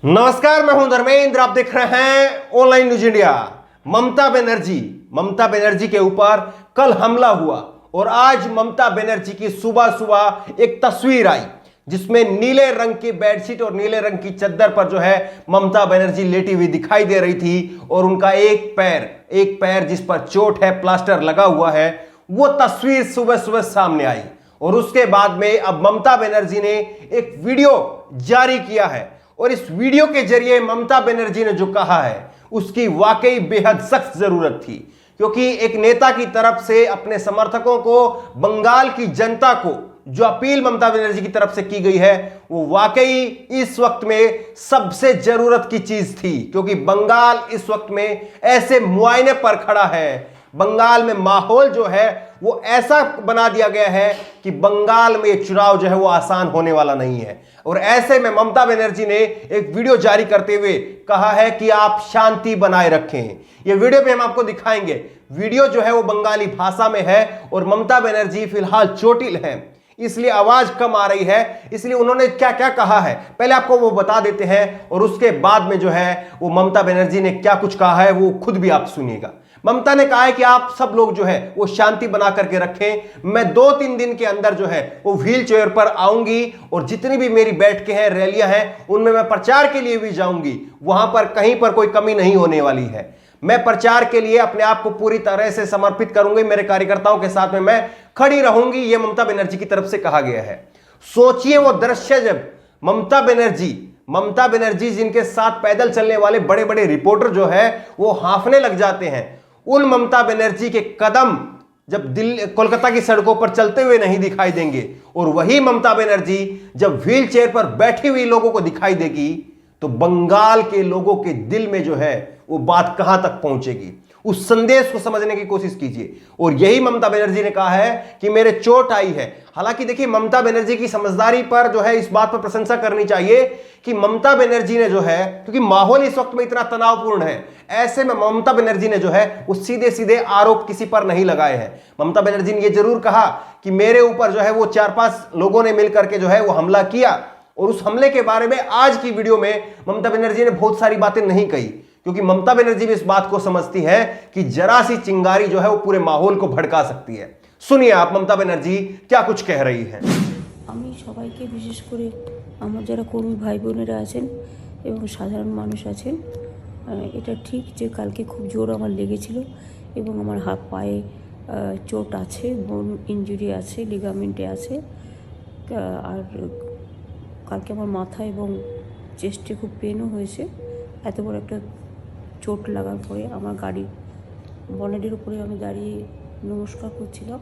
नमस्कार, मैं हूं धर्मेंद्र। आप देख रहे हैं online news India. Mamata Banerjee के ऊपर कल हमला हुआ और आज ममता बनर्जी की सुबह सुबह एक तस्वीर आई जिसमें नीले रंग की बेडशीट और नीले रंग की चद्दर पर जो है ममता बनर्जी लेटी हुई दिखाई दे रही थी और उनका एक पैर जिस पर चोट है, प्लास्टर लगा हुआ है, वो तस्वीर सुबह सुबह सामने आई। और उसके बाद में अब ममता बनर्जी ने एक वीडियो जारी किया है और इस वीडियो के जरिए ममता बनर्जी ने जो कहा है उसकी वाकई बेहद सख्त जरूरत थी, क्योंकि एक नेता की तरफ से अपने समर्थकों को, बंगाल की जनता को जो अपील ममता बनर्जी की तरफ से की गई है वो वाकई इस वक्त में सबसे जरूरत की चीज थी, क्योंकि बंगाल इस वक्त में ऐसे मुआयने पर खड़ा है। बंगाल में माहौल जो है वो ऐसा बना दिया गया है कि बंगाल में चुनाव जो है वो आसान होने वाला नहीं है। और ऐसे में ममता बनर्जी ने एक वीडियो जारी करते हुए कहा है कि आप शांति बनाए रखें। ये वीडियो पे हम आपको दिखाएंगे। वीडियो जो है वो बंगाली भाषा में है और ममता बनर्जी फिलहाल चोटिल है, इसलिए आवाज कम आ रही है। इसलिए उन्होंने क्या क्या कहा है पहले आपको वो बता देते हैं और उसके बाद में जो है वो ममता बनर्जी ने क्या कुछ कहा है वो खुद भी आप सुनिएगा। ममता ने कहा है कि आप सब लोग जो है वो शांति बना करके रखें। मैं 2-3 दिन के अंदर जो है वो व्हील चेयर पर आऊंगी और जितनी भी मेरी बैठकें हैं, रैलियां हैं, उनमें मैं प्रचार के लिए भी जाऊंगी। वहां पर कहीं पर कोई कमी नहीं होने वाली है। मैं प्रचार के लिए अपने आप को पूरी तरह से समर्पित करूंगी। मेरे कार्यकर्ताओं के साथ में मैं खड़ी रहूंगी। यह ममता बनर्जी की तरफ से कहा गया है। सोचिए वो दृश्य जब ममता बनर्जी जिनके साथ पैदल चलने वाले बड़े बड़े रिपोर्टर जो है वो हांफने लग जाते हैं, उन ममता बनर्जी के कदम जब दिल्ली कोलकाता की सड़कों पर चलते हुए नहीं दिखाई देंगे और वही ममता बनर्जी जब व्हील चेयर पर बैठी हुई लोगों को दिखाई देगी तो बंगाल के लोगों के दिल में जो है वो बात कहां तक पहुंचेगी, उस संदेश को समझने की कोशिश कीजिए। और यही ममता बनर्जी ने कहा है कि मेरे चोट आई है। हालांकि देखिए, ममता बनर्जी की समझदारी पर जो है इस बात पर प्रशंसा करनी चाहिए कि ममता बनर्जी ने जो है, क्योंकि माहौल इस वक्त में इतना तनावपूर्ण है, ऐसे में ममता बनर्जी ने जो है वो सीधे सीधे आरोप किसी पर नहीं लगाए हैं। ममता बनर्जी ने यह जरूर कहा कि मेरे ऊपर जो है वो 4-5 लोगों ने मिलकर के जो है वो हमला किया, और उस हमले के बारे में आज की वीडियो में ममता बनर्जी ने बहुत सारी बातें नहीं कही, क्योंकि ममता बनर्जी भी इस बात को समझती है कि जरा सी चिंगारी जो है वो पूरे माहौल को भड़का सकती है। सुनिए आप ममता बनर्जी क्या कुछ कह रही हैं। আমি সবাইকে বিশেষ করে আমার যারা কর্মী ভাই বোনেরা আছেন এবং সাধারণ মানুষ আছেন, এটা ঠিক যে কালকে খুব জোর আমার লেগেছিল এবং আমার হাত পায়ে চোট আছে, বোন ইনজুরি আছে, লিগামেন্টে আছে, আর কালকে আমার মাথা এবং চেস্টে খুব পেনও হয়েছে। এত বড় একটা চোট লাগার পরে আমার গাড়ির বনেটের উপরে আমি দাঁড়িয়ে নমস্কার করছিলাম।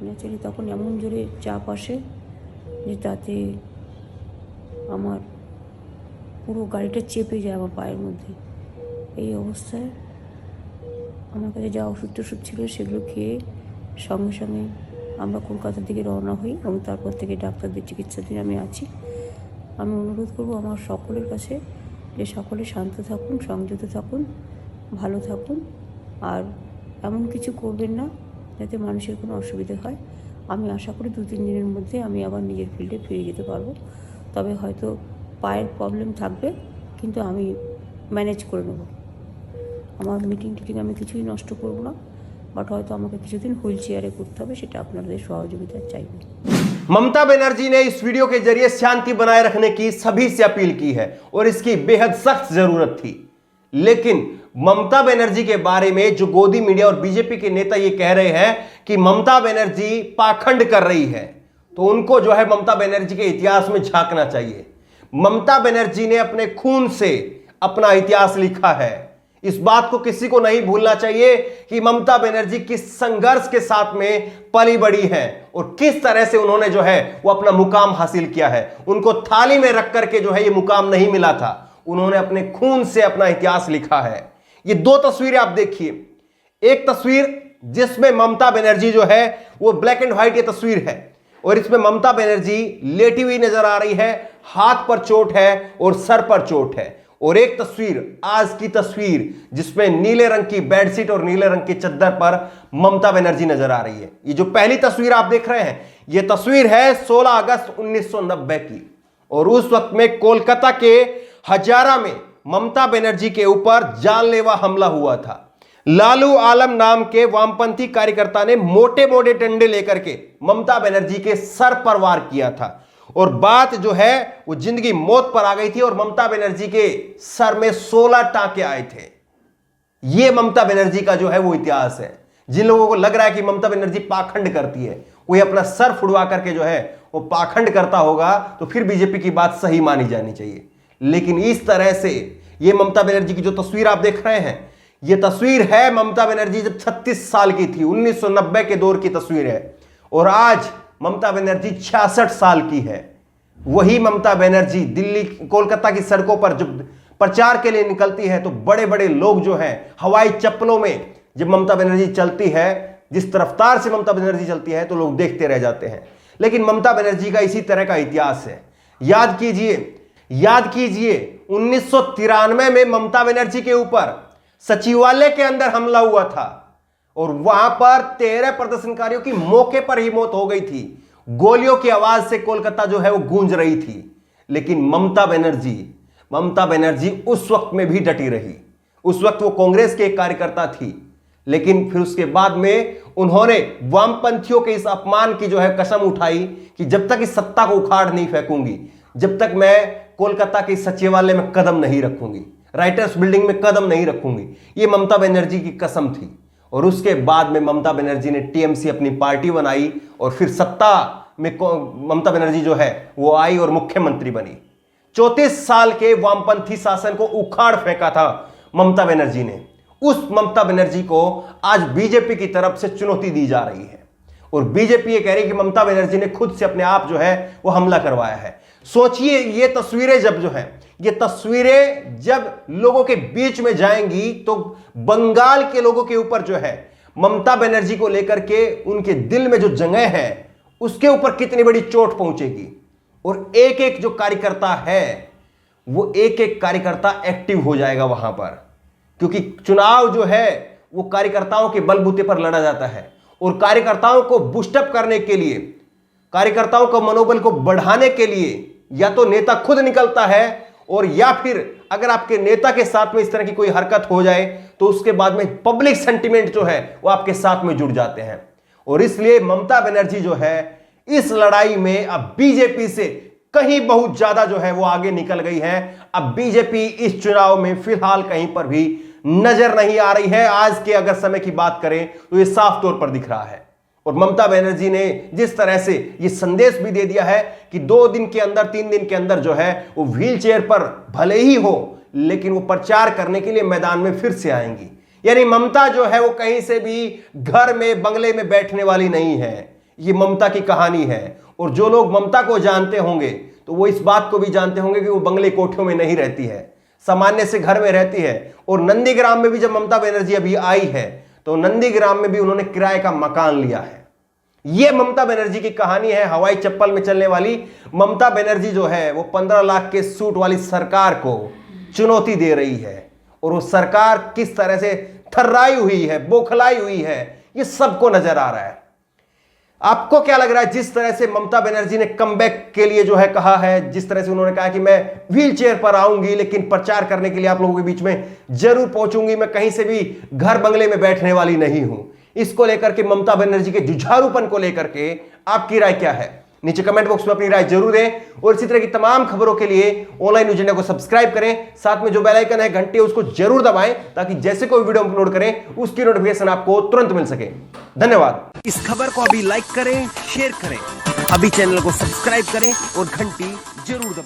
ন্যাচারালি তখন এমন জোরে চাপ আসে যে তাতে আমার পুরো গাড়িটা চেপে যায় আমার পায়ের মধ্যে। এই অবস্থায় আমার কাছে যা ওষুধ টষুধ ছিল সেগুলো খেয়ে সঙ্গে সঙ্গে আমরা কলকাতার দিকে রওনা হই এবং তারপর থেকে ডাক্তারদের চিকিৎসাধীন আমি আছি। আমি অনুরোধ করব আমার সকলের কাছে যে সকলে শান্ত থাকুন, সংযত থাকুন, ভালো থাকুন, আর এমন কিছু করবেন না যাতে মানুষের কোনো অসুবিধা হয়। আমি আশা করি 2-3 দিনের মধ্যে আমি আবার নিজের ফিল্ডে ফিরে যেতে পারবো। তবে হয়তো পায়ের প্রবলেম থাকবে, কিন্তু আমি ম্যানেজ করে নেব। আমার মিটিং টিটিং আমি কিছুই নষ্ট করব না, বাট হয়তো আমাকে কিছুদিন হুইল চেয়ারে করতে হবে, সেটা আপনাদের সহযোগিতা চাইব। ममता बनर्जी ने इस वीडियो के जरिए शांति बनाए रखने की सभी से अपील की है और इसकी बेहद सख्त जरूरत थी। लेकिन ममता बनर्जी के बारे में जो गोदी मीडिया और बीजेपी के नेता ये कह रहे हैं कि ममता बनर्जी पाखंड कर रही है, तो उनको जो है ममता बनर्जी के इतिहास में झांकना चाहिए। ममता बनर्जी ने अपने खून से अपना इतिहास लिखा है। इस बात को किसी को नहीं भूलना चाहिए कि ममता बनर्जी किस संघर्ष के साथ में पली बड़ी है और किस तरह से उन्होंने जो है वो अपना मुकाम हासिल किया है। उनको थाली में रख करके जो है ये मुकाम नहीं मिला था, उन्होंने अपने खून से अपना इतिहास लिखा है। ये 2 तस्वीरें आप देखिए। एक तस्वीर जिसमें ममता बनर्जी जो है वो ब्लैक एंड व्हाइट ये तस्वीर है और इसमें ममता बनर्जी लेटी हुई नजर आ रही है, हाथ पर चोट है और सर पर चोट है। और एक तस्वीर, आज की तस्वीर, जिसमें नीले रंग की बेडशीट और नीले रंग की चद्दर पर ममता बनर्जी नजर आ रही है। ये जो पहली तस्वीर आप देख रहे हैं, ये तस्वीर है 16 अगस्त 1990 की और उस वक्त में कोलकाता के हजारा में ममता बनर्जी के ऊपर जानलेवा हमला हुआ था। लालू आलम नाम के वामपंथी कार्यकर्ता ने मोटे मोटे डंडे लेकर के ममता बनर्जी के सर पर वार किया था और बात जो है वो जिंदगी मौत पर आ गई थी और ममता बनर्जी के सर में 16 टांके आए थे। ये ममता बनर्जी का जो है वो इतिहास है। जिन लोगों को लग रहा है कि ममता बनर्जी पाखंड करती है, कोई अपना सर फुड़वा करके जो है वो पाखंड करता होगा, तो फिर बीजेपी की बात सही मानी जानी चाहिए। लेकिन इस तरह से ये ममता बनर्जी की जो तस्वीर आप देख रहे हैं, ये तस्वीर है ममता बनर्जी जब 36 साल की थी, 1990 के दौर की तस्वीर है। और आज ममता बनर्जी 66 साल की है। वही ममता बनर्जी दिल्ली कोलकाता की सड़कों पर जब प्रचार के लिए निकलती है तो बड़े बड़े लोग जो हैं हवाई चप्पलों में जब ममता बनर्जी चलती है, जिस रफ्तार से ममता बनर्जी चलती है, तो लोग देखते रह जाते हैं। लेकिन ममता बनर्जी का इसी तरह का इतिहास है। याद कीजिए 1993 में ममता बनर्जी के ऊपर सचिवालय के अंदर हमला हुआ था और वहां पर 13 प्रदर्शनकारियों की मौके पर ही मौत हो गई थी। गोलियों की आवाज से कोलकाता जो है वो गूंज रही थी। लेकिन ममता बनर्जी उस वक्त में भी डटी रही। उस वक्त वो कांग्रेस के एक कार्यकर्ता थी, लेकिन फिर उसके बाद में उन्होंने वामपंथियों के इस अपमान की जो है कसम उठाई कि जब तक इस सत्ता को उखाड़ नहीं फेंकूंगी, जब तक मैं कोलकाता के सचिवालय में कदम नहीं रखूंगी, राइटर्स बिल्डिंग में कदम नहीं रखूंगी। ये ममता बनर्जी की कसम थी। और उसके बाद में ममता बनर्जी ने टीएमसी अपनी पार्टी बनाई और फिर सत्ता में ममता बनर्जी जो है वो आई और मुख्यमंत्री बनी। 34 साल के वामपंथी शासन को उखाड़ फेंका था ममता बनर्जी ने। उस ममता बनर्जी को आज बीजेपी की तरफ से चुनौती दी जा रही है और बीजेपी ये कह रही है कि ममता बनर्जी ने खुद से अपने आप जो है वो हमला करवाया है। सोचिए, ये तस्वीरें जब लोगों के बीच में जाएंगी तो बंगाल के लोगों के ऊपर जो है ममता बनर्जी को लेकर के उनके दिल में जो जगह है उसके ऊपर कितनी बड़ी चोट पहुंचेगी। और एक एक जो कार्यकर्ता है वो एक एक कार्यकर्ता एक्टिव हो जाएगा वहां पर, क्योंकि चुनाव जो है वो कार्यकर्ताओं के बलबूते पर लड़ा जाता है। और कार्यकर्ताओं को बूस्टअप करने के लिए, कार्यकर्ताओं को मनोबल को बढ़ाने के लिए या तो नेता खुद निकलता है, और या फिर अगर आपके नेता के साथ में इस तरह की कोई हरकत हो जाए तो उसके बाद में पब्लिक सेंटिमेंट जो है वो आपके साथ में जुड़ जाते हैं। और इसलिए ममता बनर्जी जो है इस लड़ाई में अब बीजेपी से कहीं बहुत ज्यादा जो है वो आगे निकल गई है। अब बीजेपी इस चुनाव में फिलहाल कहीं पर भी नजर नहीं आ रही है। आज के अगर समय की बात करें तो ये साफ तौर पर दिख रहा है। और ममता बनर्जी ने जिस तरह से ये संदेश भी दे दिया है कि 2 दिन के अंदर, 3 दिन के अंदर जो है वो व्हील चेयर पर भले ही हो, लेकिन वो प्रचार करने के लिए मैदान में फिर से आएंगी। यानी ममता जो है वो कहीं से भी घर में, बंगले में बैठने वाली नहीं है। ये ममता की कहानी है। और जो लोग ममता को जानते होंगे तो वो इस बात को भी जानते होंगे कि वो बंगले कोठियों में नहीं रहती है, सामान्य से घर में रहती है। और नंदीग्राम में भी जब ममता बनर्जी अभी आई है तो नंदीग्राम में भी उन्होंने किराए का मकान लिया है। यह ममता बनर्जी की कहानी है। हवाई चप्पल में चलने वाली ममता बनर्जी जो है वो 15 लाख के सूट वाली सरकार को चुनौती दे रही है। और वो सरकार किस तरह से थर्राई हुई है, बौखलाई हुई है, ये सबको नजर आ रहा है। आपको क्या लग रहा है जिस तरह से ममता बनर्जी ने कमबैक के लिए जो है कहा है, जिस तरह से उन्होंने कहा कि मैं व्हील चेयर पर आऊंगी लेकिन प्रचार करने के लिए आप लोगों के बीच में जरूर पहुंचूंगी, मैं कहीं से भी घर बंगले में बैठने वाली नहीं हूं, इसको लेकर के ममता बनर्जी के जुझारूपन को लेकर के आपकी राय क्या है? नीचे कमेंट बॉक्स में अपनी राय जरूर दें। और इसी तरह की तमाम खबरों के लिए ऑनलाइन न्यूज इंडिया को सब्सक्राइब करें, साथ में जो बेल आइकन है घंटी उसको जरूर दबाएं ताकि जैसे कोई वीडियो अपलोड करें उसकी नोटिफिकेशन आपको तुरंत मिल सके। धन्यवाद। इस खबर को अभी लाइक करें, शेयर करें, अभी चैनल को सब्सक्राइब करें और घंटी जरूर दबाएं।